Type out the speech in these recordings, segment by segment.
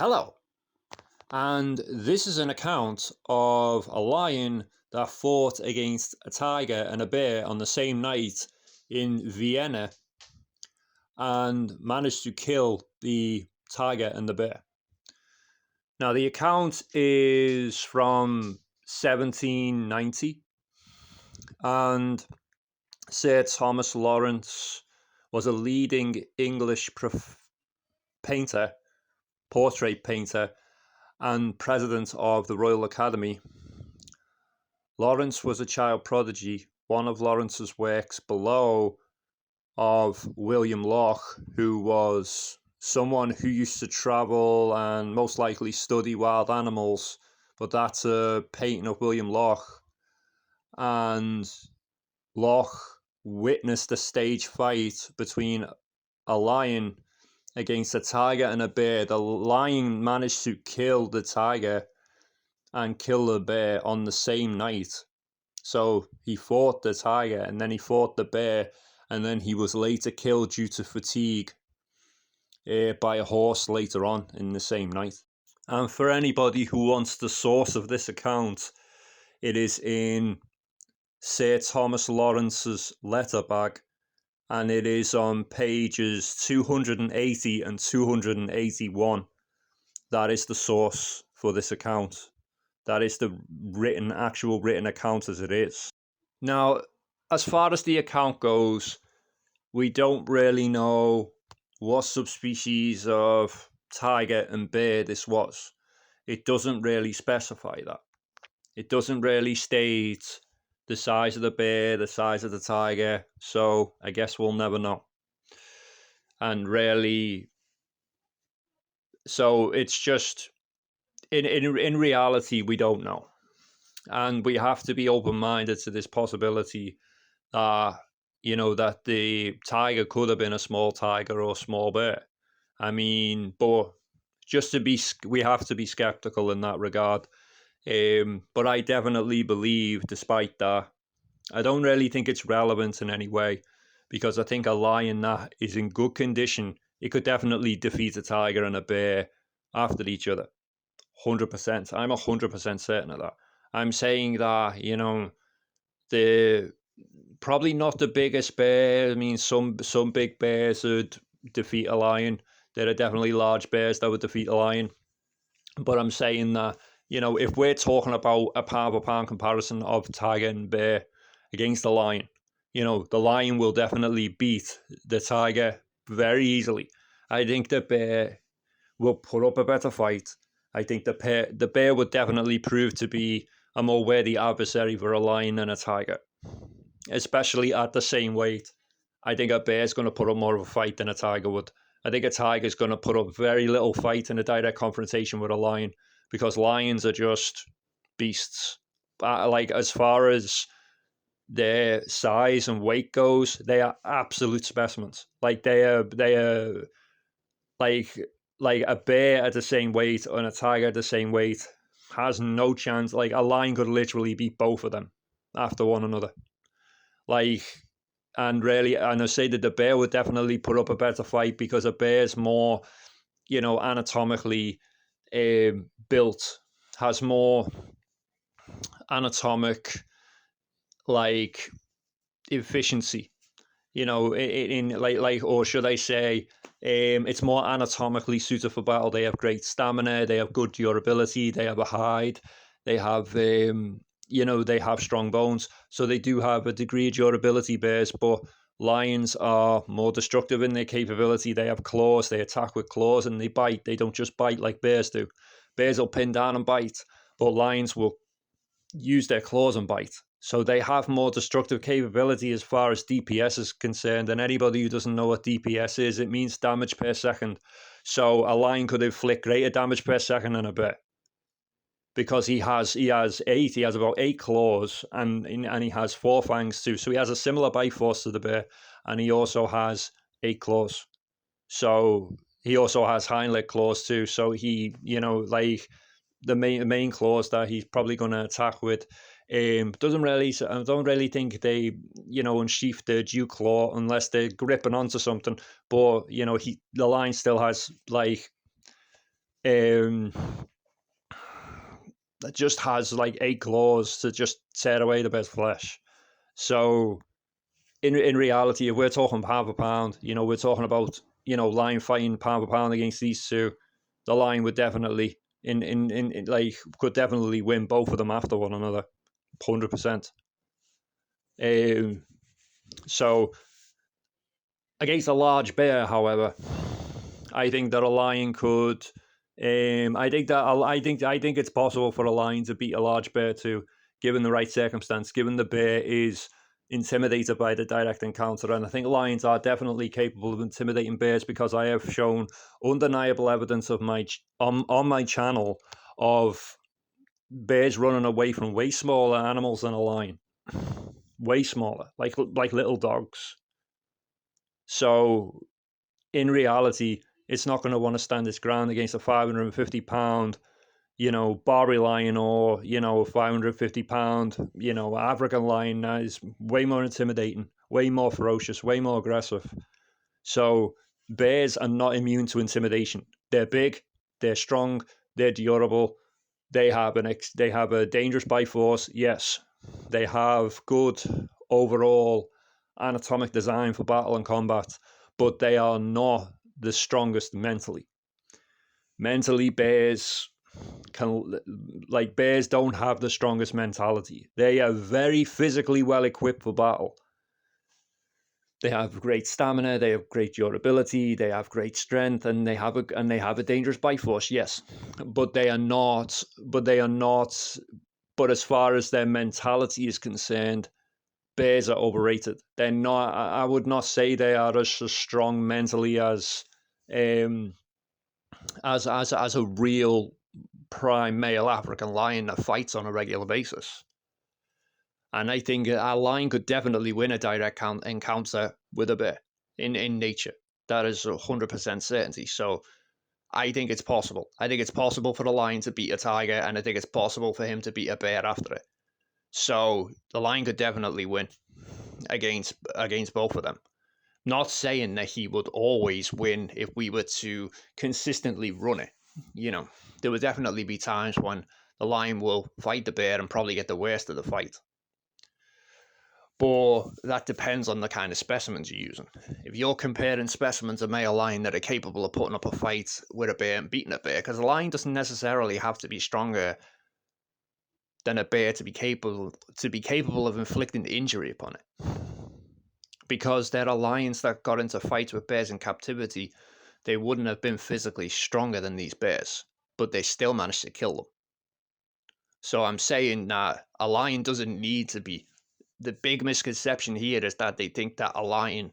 Hello, and this is an account of a lion that fought against a tiger and a bear on the same night in Vienna and managed to kill the tiger and the bear. Now, the account is from 1790, and Sir Thomas Lawrence was a leading English painter, portrait painter, and president of the Royal Academy. Lawrence was a child prodigy. One of Lawrence's works below of William Loch, who was someone who used to travel and most likely study wild animals, but that's a painting of William Loch. And Loch witnessed a stage fight between a lion against a tiger and a bear. The lion managed to kill the tiger and kill the bear on the same night. So he fought the tiger and then he fought the bear, and then he was later killed due to fatigue by a horse later on in the same night. And for anybody who wants the source of this account, it is in Sir Thomas Lawrence's letter bag, and it is on pages 280 and 281. That is the source for this account. That is the actual written account as it is. Now, as far as the account goes, we don't really know what subspecies of tiger and bear this was. It doesn't really specify that. It doesn't really state the size of the bear, the size of the tiger, so I guess we'll never know. And really, so it's just, in reality, we don't know. And we have to be open-minded to this possibility that, that the tiger could have been a small tiger or a small bear. I mean, but we have to be skeptical in that regard. But I definitely believe, despite that, I don't really think it's relevant in any way, because I think a lion that is in good condition, it could definitely defeat a tiger and a bear after each other. 100%. I'm 100% certain of that. I'm saying that, the probably not the biggest bear. I mean, some big bears would defeat a lion. There are definitely large bears that would defeat a lion. But I'm saying that, if we're talking about a pound-for-pound comparison of tiger and bear against the lion, the lion will definitely beat the tiger very easily. I think the bear will put up a better fight. I think the bear would definitely prove to be a more worthy adversary for a lion than a tiger, especially at the same weight. I think a bear's going to put up more of a fight than a tiger would. I think a tiger's going to put up very little fight in a direct confrontation with a lion, because lions are just beasts. Like, as far as their size and weight goes, they are absolute specimens. Like, they are like a bear at the same weight and a tiger at the same weight has no chance. Like, a lion could literally beat both of them after one another. Like, and I say that the bear would definitely put up a better fight, because a bear's more, anatomically built, has more anatomic, like, efficiency. Or should I say, it's more anatomically suited for battle. They have great stamina, they have good durability, they have a hide, they have, they have strong bones. So they do have a degree of durability, bears, but lions are more destructive in their capability. They have claws, they attack with claws, and they bite. They don't just bite like bears do. Bears will pin down and bite, but lions will use their claws and bite. So they have more destructive capability as far as DPS is concerned. And anybody who doesn't know what DPS is, it means damage per second. So a lion could inflict greater damage per second than a bear, because he has about 8 claws, and he has 4 fangs too. So he has a similar bite force to the bear, and he also has 8 claws. So he also has hind leg claws too. So he, like, the main claws that he's probably going to attack with, I don't really think they, unsheath the dew claw unless they're gripping onto something. But the lion still has, like, that just has like 8 claws to just tear away the bear's flesh. So in reality, if we're talking pound for pound, we're talking about lion fighting pound for pound against these two, the lion would definitely in like could definitely win both of them after one another, 100%. So against a large bear, however, I think that a lion could. I think it's possible for a lion to beat a large bear too, given the right circumstance. Given the bear is intimidated by the direct encounter, and I think lions are definitely capable of intimidating bears because I have shown undeniable evidence of on my channel of bears running away from way smaller animals than a lion, way smaller, like little dogs. So in reality, it's not going to want to stand its ground against a 550-pound, Barbary lion, or, 550-pound, African lion. That is way more intimidating, way more ferocious, way more aggressive. So bears are not immune to intimidation. They're big, they're strong, they're durable. They have a dangerous bite force. Yes, they have good overall anatomic design for battle and combat, but they are not the strongest mentally. Mentally, bears don't have the strongest mentality. They are very physically well equipped for battle. They have great stamina, they have great durability, they have great strength, and they have a dangerous bite force. Yes, but they are not. But as far as their mentality is concerned, bears are overrated. They're not. I would not say they are as strong mentally as a real prime male African lion that fights on a regular basis. And I think a lion could definitely win a direct encounter with a bear in nature. That is 100% certainty. So I think it's possible. I think it's possible for the lion to beat a tiger, and I think it's possible for him to beat a bear after it. So the lion could definitely win against both of them. Not saying that he would always win if we were to consistently run it. There would definitely be times when the lion will fight the bear and probably get the worst of the fight. But that depends on the kind of specimens you're using. If you're comparing specimens of male lion that are capable of putting up a fight with a bear and beating a bear, because a lion doesn't necessarily have to be stronger than a bear to be capable of inflicting injury upon it. Because there are lions that got into fights with bears in captivity, they wouldn't have been physically stronger than these bears, but they still managed to kill them. So I'm saying that a lion doesn't need to be. The big misconception here is that they think that a lion,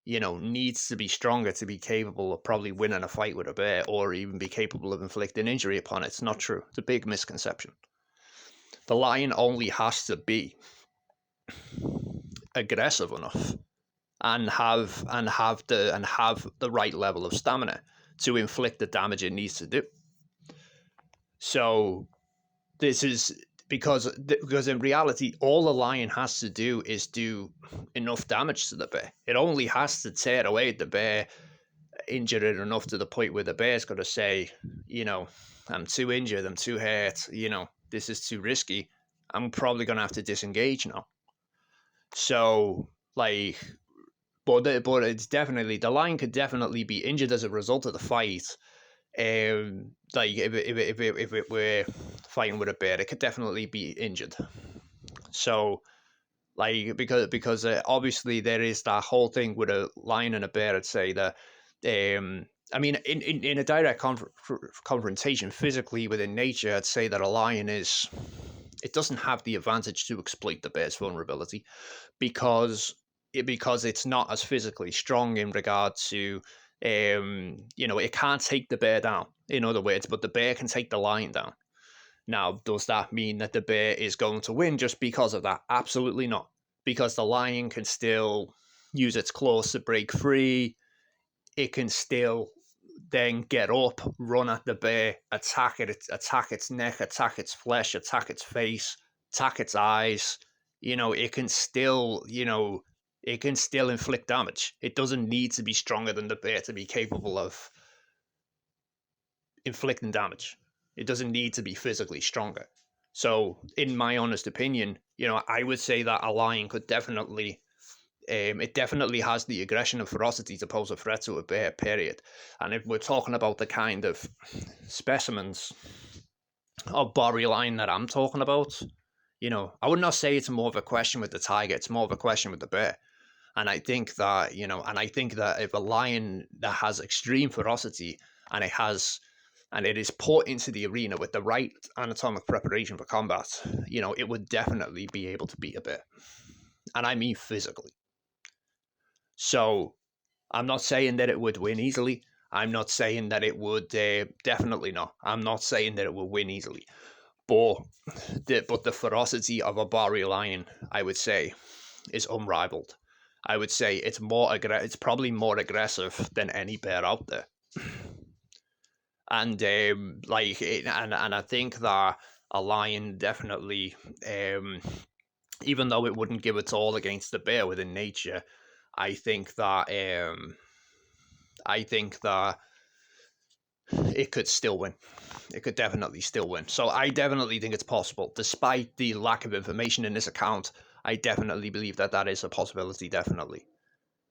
needs to be stronger to be capable of probably winning a fight with a bear or even be capable of inflicting injury upon it. It's not true. It's a big misconception. The lion only has to be aggressive enough and have the right level of stamina to inflict the damage it needs to do. So this is because in reality, all a lion has to do is do enough damage to the bear. It only has to tear away the bear, injure it enough to the point where the bear's got to say, I'm too injured, I'm too hurt, this is too risky. I'm probably going to have to disengage now. So, but it's definitely, the lion could definitely be injured as a result of the fight. If it were fighting with a bear, it could definitely be injured. So, because obviously there is that whole thing with a lion and a bear. I'd say that, in a direct confrontation physically within nature, I'd say that a lion it doesn't have the advantage to exploit the bear's vulnerability because it's not as physically strong in regard to. It can't take the bear down, in other words, but the bear can take the lion down. Now, does that mean that the bear is going to win just because of that? Absolutely not. Because the lion can still use its claws to break free. It can still then get up, run at the bear, attack its neck, attack its flesh, attack its face, attack its eyes. It can still, inflict damage. It doesn't need to be stronger than the bear to be capable of inflicting damage. It doesn't need to be physically stronger. So, in my honest opinion, I would say that a lion could definitely, it definitely has the aggression and ferocity to pose a threat to a bear, period. And if we're talking about the kind of specimens of borealine that I'm talking about, I would not say it's more of a question with the tiger, it's more of a question with the bear. And I think that, if a lion that has extreme ferocity and it is put into the arena with the right anatomic preparation for combat, it would definitely be able to beat a bear. And I mean physically. So I'm not saying that it would win easily. I'm not saying that it would, definitely not. I'm not saying that it will win easily. But the ferocity of a boreal lion, I would say, is unrivaled. I would say it's probably more aggressive than any bear out there. And and I think that a lion definitely, even though it wouldn't give its all against the bear within nature, I think that it could still win. It could definitely still win. So I definitely think it's possible, despite the lack of information in this account. I definitely believe that is a possibility, definitely.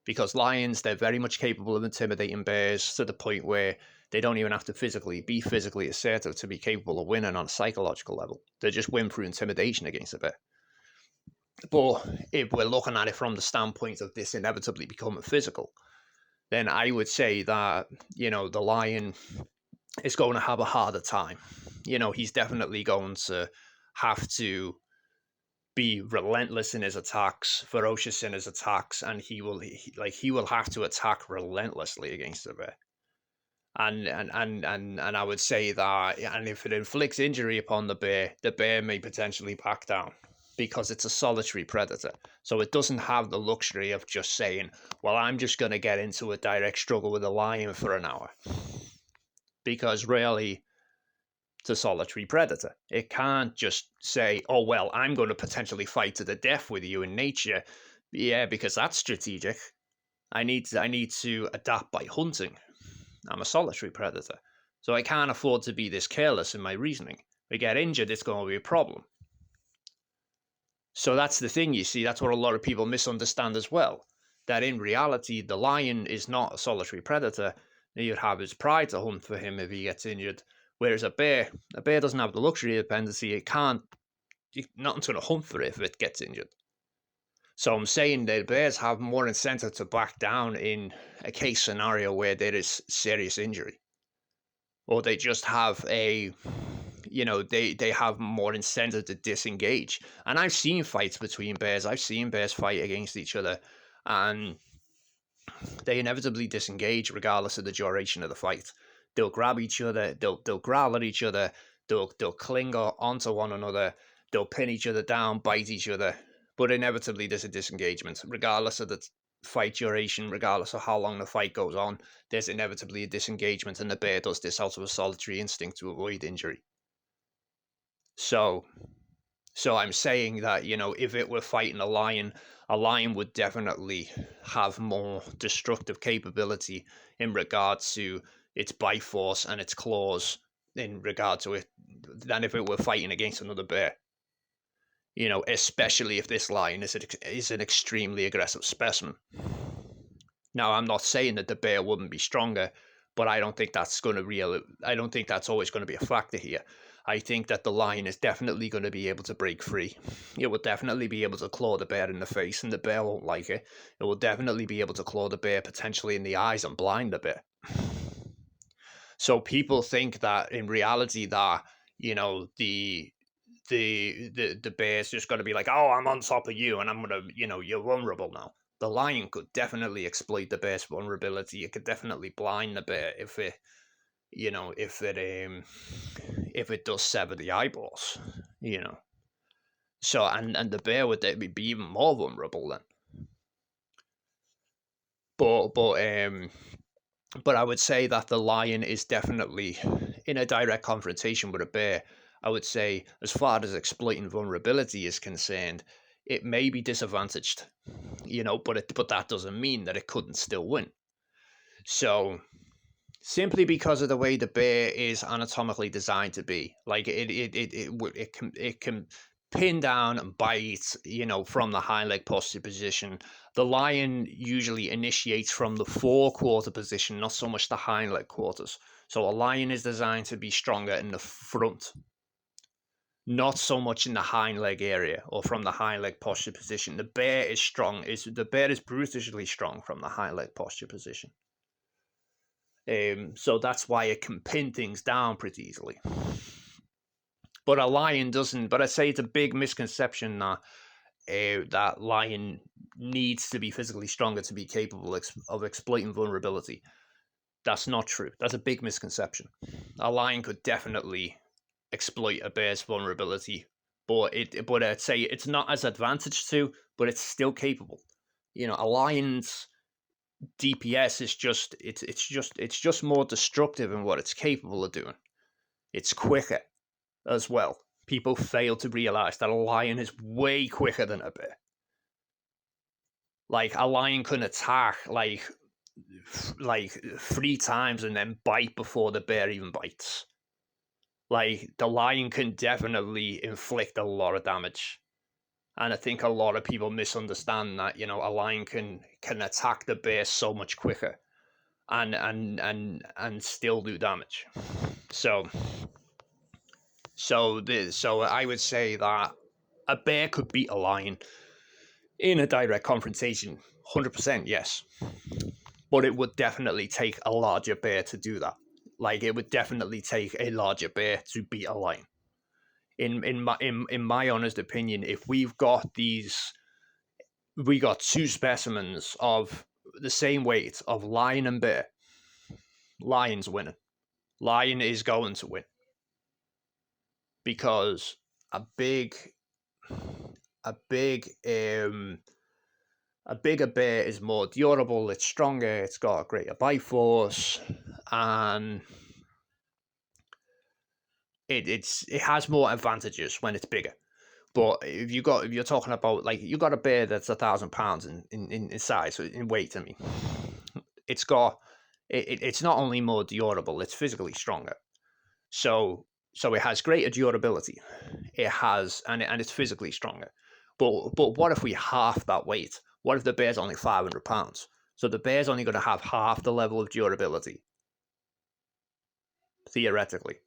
Because lions, they're very much capable of intimidating bears to the point where they don't even have to be physically assertive to be capable of winning on a psychological level. They just win through intimidation against a bear. But if we're looking at it from the standpoint of this inevitably becoming physical, then I would say that, the lion is going to have a harder time. He's definitely going to have to be relentless in his attacks, ferocious in his attacks, and he will have to attack relentlessly against the bear. And I would say that, and if it inflicts injury upon the bear may potentially back down because it's a solitary predator. So it doesn't have the luxury of just saying, well, I'm just going to get into a direct struggle with a lion for an hour. Because really, it's a solitary predator. It can't just say, oh, well, I'm going to potentially fight to the death with you in nature. Yeah, because that's strategic. I need to adapt by hunting. I'm a solitary predator. So I can't afford to be this careless in my reasoning. If I get injured, it's going to be a problem. So that's the thing, you see. That's what a lot of people misunderstand as well. That in reality, the lion is not a solitary predator. You'd have his pride to hunt for him if he gets injured. Whereas a bear doesn't have the luxury of dependency. Nothing's going to hunt for it if it gets injured. So I'm saying that bears have more incentive to back down in a case scenario where there is serious injury. Or they just have they have more incentive to disengage. And I've seen fights between bears. I've seen bears fight against each other, and they inevitably disengage regardless of the duration of the fight. They'll grab each other, they'll growl at each other, they'll cling onto one another, they'll pin each other down, bite each other. But inevitably there's a disengagement. Regardless of the fight duration, regardless of how long the fight goes on, there's inevitably a disengagement, and the bear does this out of a solitary instinct to avoid injury. So I'm saying that, if it were fighting a lion would definitely have more destructive capability in regard to its bite force and its claws in regard to it than if it were fighting against another bear. Especially if this lion is an extremely aggressive specimen. Now, I'm not saying that the bear wouldn't be stronger, but I don't think that's always going to be a factor here. I think that the lion is definitely going to be able to break free. It will definitely be able to claw the bear in the face, and the bear won't like it. It will definitely be able to claw the bear potentially in the eyes and blind the bear. So people think that in reality that, the bear's just going to be like, oh, I'm on top of you and I'm going to, you're vulnerable now. The lion could definitely exploit the bear's vulnerability. It could definitely blind the bear if it does sever the eyeballs, So, and the bear would be even more vulnerable then. But I would say that the lion is definitely in a direct confrontation with a bear. I would say, as far as exploiting vulnerability is concerned, it may be disadvantaged, but that doesn't mean that it couldn't still win. So simply because of the way the bear is anatomically designed to be. Like it can pin down and bite, from the hind leg posture position. The lion usually initiates from the forequarter position, not so much the hind leg quarters. So a lion is designed to be stronger in the front, not so much in the hind leg area or from the hind leg posture position. The bear is brutishly strong from the hind leg posture position. So that's why it can pin things down pretty easily. But a lion doesn't. But I say it's a big misconception that that lion needs to be physically stronger to be capable of exploiting vulnerability. That's not true. That's a big misconception. A lion could definitely exploit a bear's vulnerability, but I'd say it's not as advantaged to, but it's still capable. A lion's DPS is just more destructive in what it's capable of doing. It's quicker as well. People fail to realize that a lion is way quicker than a bear. Like a lion can attack like 3 times and then bite before the bear even bites. Like the lion can definitely inflict a lot of damage. And I think a lot of people misunderstand that, a lion can attack the bear so much quicker and still do damage. So I would say that a bear could beat a lion in a direct confrontation. 100%, yes. But it would definitely take a larger bear to do that. Like it would definitely take a larger bear to beat a lion. In my honest opinion, if we got 2 specimens of the same weight of lion and bear, lion's winning. Lion is going to win because a bigger bear is more durable. It's stronger. It's got a greater bite force, and it has more advantages when it's bigger. But if you're talking about like you got a bear that's 1,000 pounds in size, in weight, I mean, it's not only more durable, it's physically stronger. So it has greater durability. It has and it's physically stronger. But what if we half that weight? What if the bear's only 500 pounds? So the bear's only going to have half the level of durability, theoretically.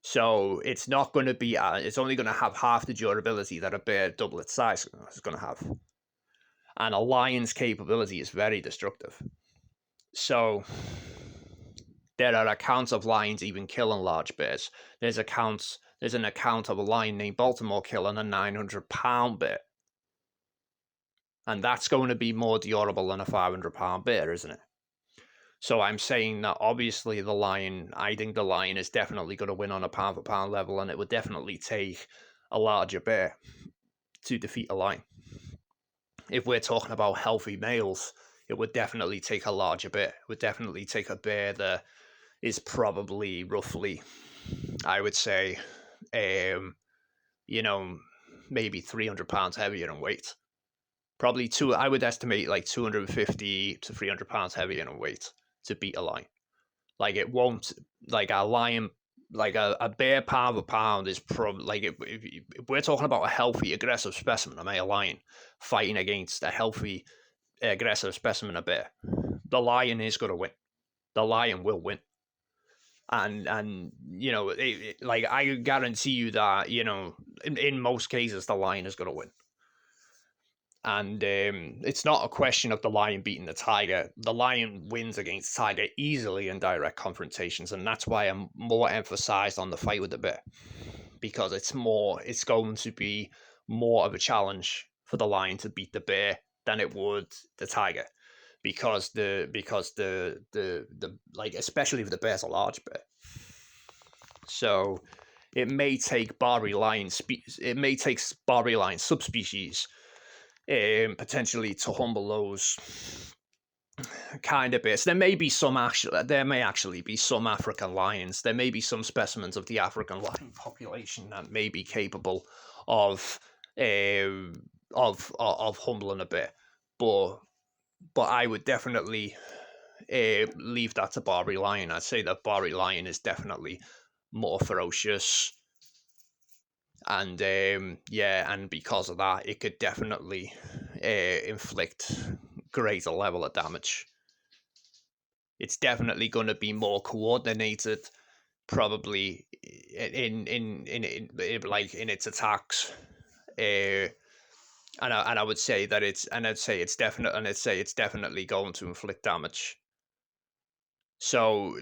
So it's not going to be. It's only going to have half the durability that a bear double its size is going to have. And a lion's capability is very destructive. So there are accounts of lions even killing large bears. There's an account of a lion named Baltimore killing a 900-pound bear. And that's going to be more durable than a 500-pound bear, isn't it? So I'm saying that obviously I think the lion is definitely going to win on a pound for pound level, and it would definitely take a larger bear to defeat a lion. If we're talking about healthy males, it would definitely take a larger bear. It would definitely take a bear that is probably roughly, I would say, maybe 300 pounds heavier in weight. Probably I would estimate like 250 to 300 pounds heavier in weight to beat a lion. Like it won't, like a lion, like a bear pound for pound is probably like if we're talking about a healthy aggressive specimen, a male lion fighting against a healthy aggressive specimen, a bear, the lion is going to win. The lion will win. And like I guarantee you that in most cases the lion is going to win. And it's not a question of the lion beating the tiger. The lion wins against tiger easily in direct confrontations, and that's why I'm more emphasized on the fight with the bear, because it's going to be more of a challenge for the lion to beat the bear than it would the tiger, because the like especially if the bear's a large bear. So it may take Barbary lion subspecies potentially to humble those kind of bits. There may actually be some African lions. There may be some specimens of the African lion population that may be capable of humbling a bit. But I would definitely leave that to Barbary Lion. I'd say that Barbary Lion is definitely more ferocious, and yeah, and because of that, it could definitely inflict greater level of damage. It's definitely going to be more coordinated, probably in like in its attacks. And I would say that I'd say it's definitely going to inflict damage. So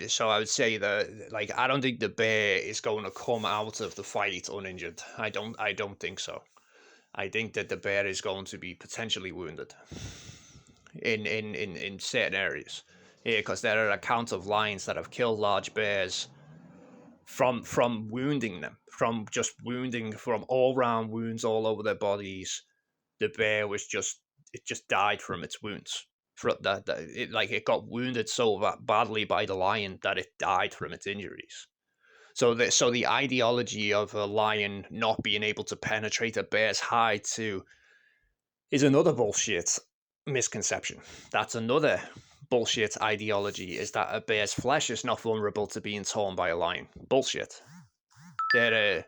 so I would say that, like, I don't think the bear is going to come out of the fight uninjured. I don't think so. I think that the bear is going to be potentially wounded in certain areas. Yeah, because there are accounts of lions that have killed large bears from wounding them, from just wounding, from all round wounds all over their bodies. The bear was just died from its wounds. It got wounded so badly by the lion that it died from its injuries. So the ideology of a lion not being able to penetrate a bear's hide too is another bullshit misconception. That's another bullshit ideology, is that a bear's flesh is not vulnerable to being torn by a lion. Bullshit. There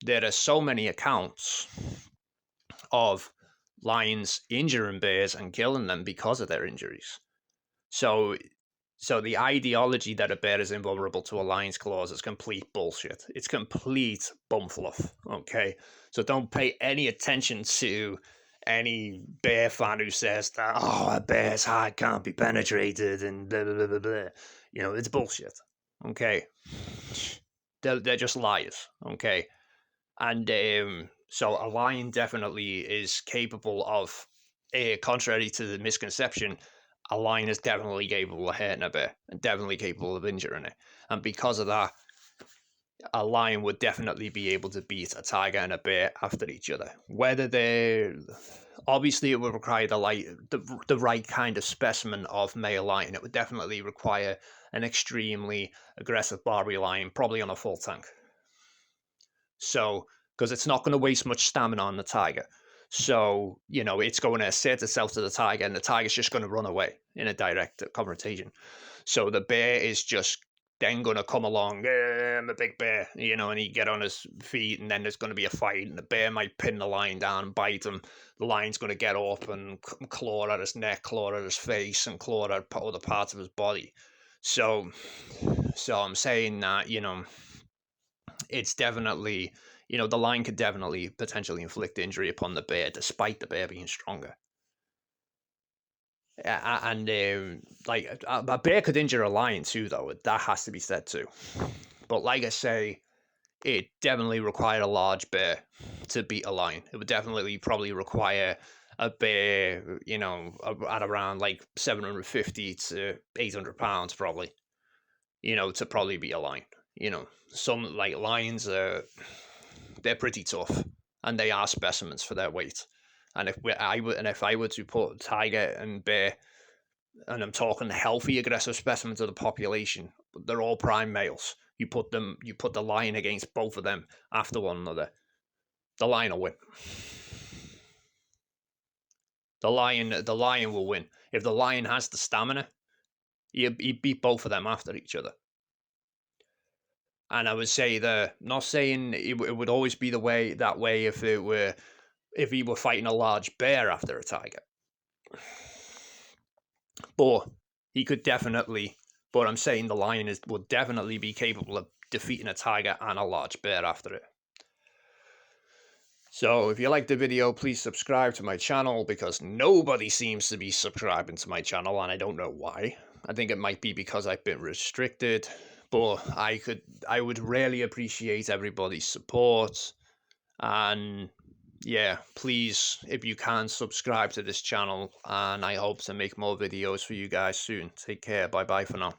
are so many accounts of lions injuring bears and killing them because of their injuries. So the ideology that a bear is invulnerable to a lion's claws is complete bullshit. It's complete bumfluff, okay? So don't pay any attention to any bear fan who says that, oh, a bear's hide can't be penetrated and blah, blah, blah, blah, blah. You know, it's bullshit, okay? They're just liars, okay? And so a lion definitely is capable of, contrary to the misconception, a lion is definitely capable of hurting a bear and definitely capable of injuring it. And because of that, a lion would definitely be able to beat a tiger and a bear after each other. Whether they're... Obviously, it would require the right kind of specimen of male lion. It would definitely require an extremely aggressive Barbary lion, probably on a full tank. So, because it's not going to waste much stamina on the tiger. So, you know, it's going to assert itself to the tiger, and the tiger's just going to run away in a direct confrontation. So the bear is just then going to come along, I'm a big bear, you know, and he get on his feet, and then there's going to be a fight, and the bear might pin the lion down and bite him. The lion's going to get up and claw at his neck, claw at his face, and claw at other parts of his body. So I'm saying that, you know, it's definitely, you know, the lion could definitely potentially inflict injury upon the bear, despite the bear being stronger. And like a bear could injure a lion too, though. That has to be said too. But like I say, it definitely required a large bear to beat a lion. It would definitely probably require a bear, you know, at around like 750 to 800 pounds, probably, you know, to probably beat a lion. You know, some like lions they're pretty tough, and they are specimens for their weight. And if I were to put tiger and bear, and I'm talking healthy aggressive specimens of the population, they're all prime males. You put the lion against both of them after one another, the lion will win. The lion will win. If the lion has the stamina, he beat both of them after each other. And I would say not saying it would always be that way if he were fighting a large bear after a tiger. But he could definitely, but I'm saying the lion would definitely be capable of defeating a tiger and a large bear after it. So if you liked the video, please subscribe to my channel, because nobody seems to be subscribing to my channel, and I don't know why. I think it might be because I've been restricted, but I would really appreciate everybody's support. And yeah, please, if you can, subscribe to this channel, and I hope to make more videos for you guys soon. Take care. Bye bye for now.